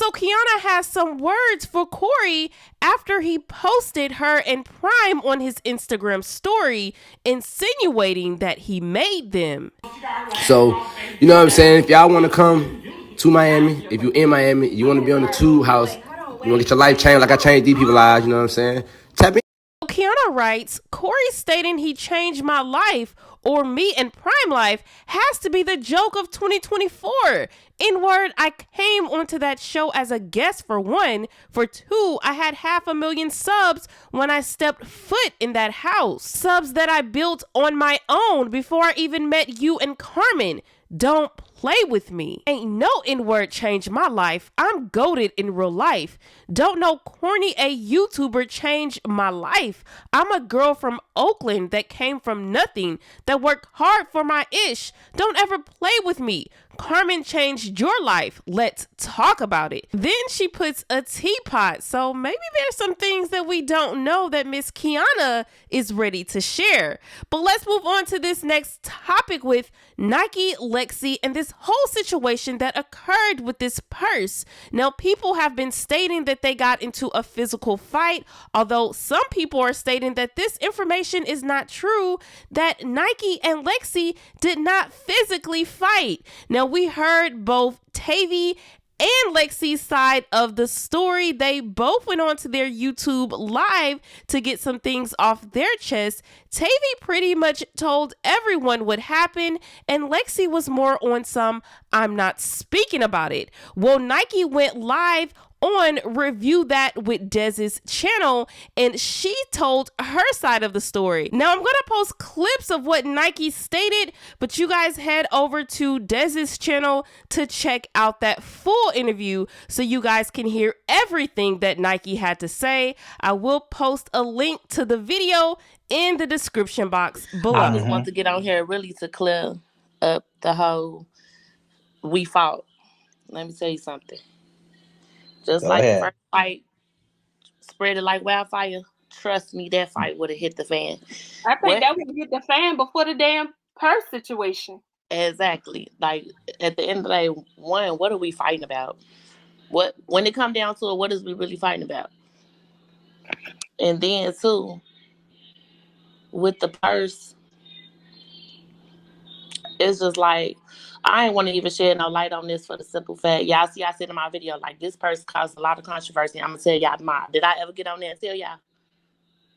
So Kianna has some words for Corey after he posted her and Prime on his Instagram story, insinuating that he made them. So, you know what I'm saying? If y'all want to come to Miami, if you're in Miami, you want to be on the Tube House, you want to get your life changed like I changed these people's lives, you know what I'm saying? Tap in. Kianna writes, Corey stating he changed my life or me and Prime Life has to be the joke of 2024. In word, I came onto that show as a guest for one. For two, I had 500,000 subs when I stepped foot in that house. Subs that I built on my own before I even met you and Carmen. Don't play with me. Ain't no N-word changed my life. I'm goated in real life. Don't know corny a YouTuber changed my life. I'm a girl from Oakland that came from nothing, that worked hard for my ish. Don't ever play with me. Carmen changed your life. Let's talk about it. Then she puts a teapot. So maybe there's some things that we don't know that Miss Kianna is ready to share. But let's move on to this next topic with Nikee, Lexi, and this whole situation that occurred with this purse. Now, people have been stating that they got into a physical fight, although some people are stating that this information is not true, that Nikee and Lexi did not physically fight. Now, we heard both Tavy and Lexi's side of the story. They both went on to their YouTube live to get some things off their chest. Tavy pretty much told everyone what happened, and Lexi was more on some, I'm not speaking about it. Well, Nikee went live on Review That with Dez's channel, and she told her side of the story. Now, I'm gonna post clips of what Nikee stated, but you guys head over to Dez's channel to check out that full interview so you guys can hear everything that Nikee had to say. I will post a link to the video in the description box below. I just want to get on here really to clear up the whole we fought. Let me tell you something. Just Go like ahead. the first fight, spread it like wildfire. Trust me, that fight would have hit the fan. I think that would hit the fan before the damn purse situation. Exactly. Like at the end of the day, one, what are we fighting about? What when it come down to it, what is we really fighting about? And then two, with the purse, it's just like I ain't want to even shed no light on this for the simple fact. Y'all see, I said in my video, like, this person caused a lot of controversy. I'm going to tell y'all mine. Did I ever get on there and tell y'all?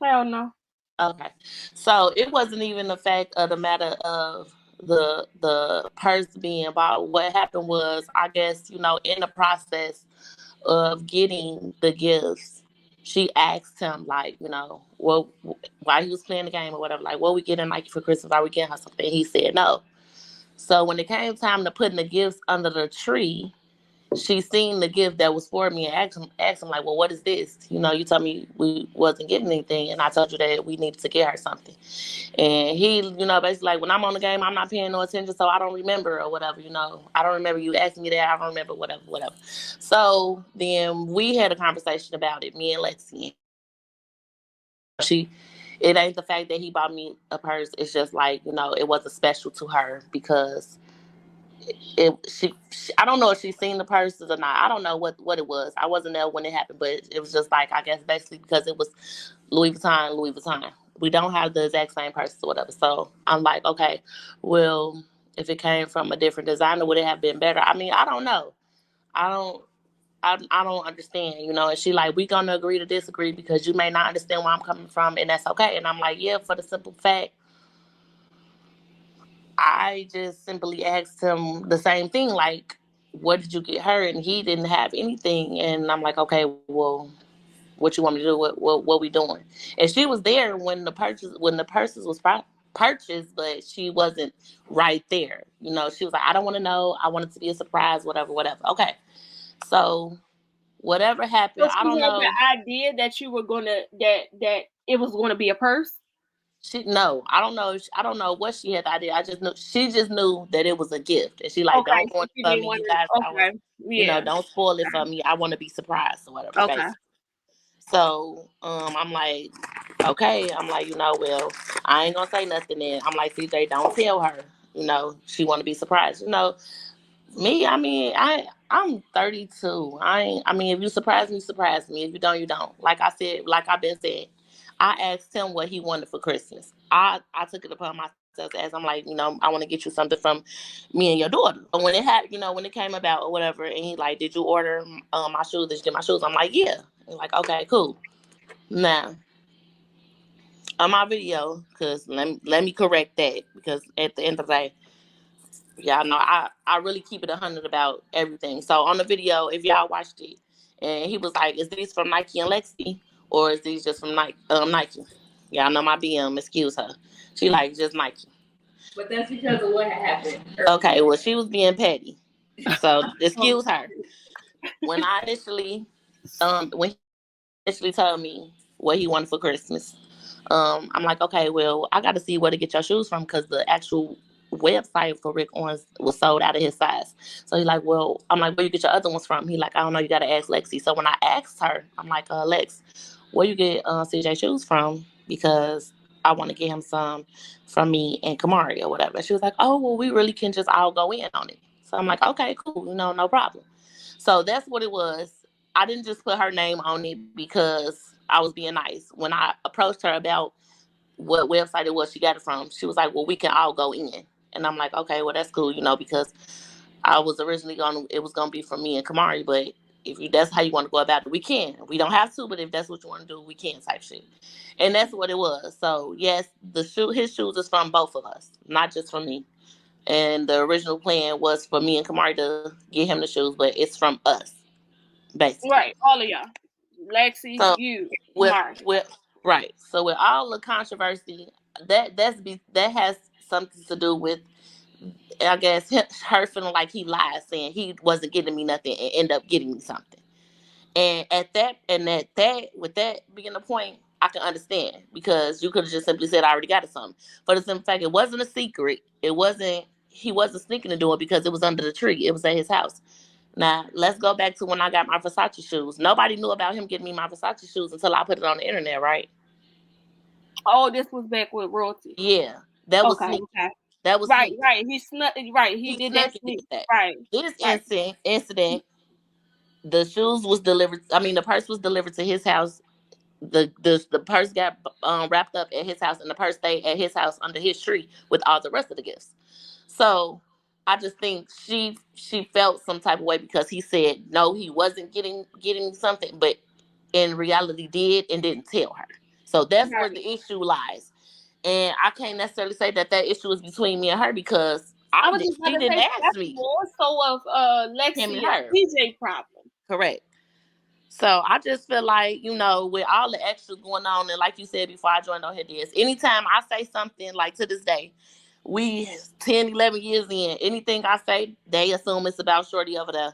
Hell no. Okay. So it wasn't even the fact of the matter of the purse being involved. What happened was, I guess, in the process of getting the gifts, she asked him, like, well, while he was playing the game or whatever, like, what we getting Nike for Christmas? Are we getting her something? He said no. So when it came time to putting the gifts under the tree, she seen the gift that was for me and asked him like, well, what is this? You told me we wasn't getting anything, and I told you that we needed to get her something. And he, basically like, when I'm on the game, I'm not paying no attention, so I don't remember or whatever, I don't remember you asking me that. I don't remember whatever. So then we had a conversation about it, me and Lexi. It ain't the fact that he bought me a purse. It's just like, it wasn't special to her because I don't know if she's seen the purses or not. I don't know what it was. I wasn't there when it happened, but it was just like, I guess basically because it was Louis Vuitton. We don't have the exact same purses or whatever. So I'm like, okay, well, if it came from a different designer, would it have been better? I mean, I don't know. I don't understand, and she like, we gonna agree to disagree because you may not understand where I'm coming from, and that's okay. And I'm like, yeah, for the simple fact, I just simply asked him the same thing, like, what did you get her? And he didn't have anything. And I'm like, okay, well, what you want me to do? What we doing? And she was there when the purses was purchased, but she wasn't right there. She was like, I don't want to know. I want it to be a surprise, whatever. Okay. So whatever happened, So I don't know. The idea that you were gonna that it was gonna be a purse. I don't know. I don't know what she had the idea. She just knew that it was a gift, and she like, okay, don't ruin it for me, you guys. Okay. Don't spoil it for me. I want to be surprised or whatever. Okay. Basically. So I'm like, okay. I'm like, well, I ain't gonna say nothing. Then I'm like, CJ, don't tell her. She want to be surprised. Me, I mean, I'm 32. I mean, if you surprise me, surprise me. If you don't, you don't. Like I said, like I've been said, I asked him what he wanted for Christmas. I took it upon myself to ask. I'm like, I want to get you something from me and your daughter. So when it had, when it came about or whatever, and he like, did you order my shoes? Did you get my shoes? I'm like, yeah. He's like, okay, cool. Now on my video, because let me correct that, because at the end of the day, y'all know I really keep it 100 about everything. So on the video, if y'all watched it, and he was like, "Is these from Nike and Lexi, or is these just from Nike?" Nike. Y'all know my BM. Excuse her. She like just Nike. But that's because of what happened. Okay, well she was being petty, so excuse her. When I initially, when he initially told me what he wanted for Christmas, I'm like, okay, well, I got to see where to get your shoes from, because the actual website for Rick Owens was sold out of his size. So he's like, well, I'm like, where you get your other ones from? He like, I don't know, you got to ask Lexi. So when I asked her, I'm like, Lex, where you get CJ shoes from? Because I want to get him some from me and Kamari or whatever. And she was like, oh, well, we really can just all go in on it. So I'm like, okay, cool, no problem. So that's what it was. I didn't just put her name on it because I was being nice. When I approached her about what website it was she got it from, she was like, well, we can all go in. And I'm like, okay, well, that's cool, because I was originally it was going to be for me and Kamari, but if that's how you want to go about it, we can. We don't have to, but if that's what you want to do, we can, type shit. And that's what it was. So yes, his shoes is from both of us, not just from me. And the original plan was for me and Kamari to get him the shoes, but it's from us, basically. Right, all of y'all. Lexi, So you, with Kamari. with right. So with all the controversy, that has something to do with, I guess, her feeling like he lied, saying he wasn't getting me nothing and end up getting me something. And at that with that being the point, I can understand, because you could have just simply said, I already got it something. For the simple fact, it wasn't a secret. He wasn't sneaking to do it, because it was under the tree. It was at his house. Now, let's go back to when I got my Versace shoes. Nobody knew about him getting me my Versace shoes until I put it on the internet, right? Oh, this was back with royalty. Yeah, that was Okay, sneaky. okay. That was Right, sneaky. right. He snuck. Right, he He did snuck that and did sneak. that. Right, This right. incident, the shoes was delivered. I mean, the purse was delivered to his house. The purse got wrapped up at his house, and the purse stayed at his house under his tree with all the rest of the gifts. So I just think she felt some type of way, because he said no, he wasn't getting something, but in reality did and didn't tell her. So that's where Right. the issue lies. And I can't necessarily say that issue is between me and her, because I was just about she to didn't say ask that's me. more so of Him Lexi and and her. CJ problem. Correct. So I just feel like, with all the extras going on, and like you said before I joined on here, this, anytime I say something, like to this day, we 10, 11 years in, anything I say, they assume it's about Shorty over there.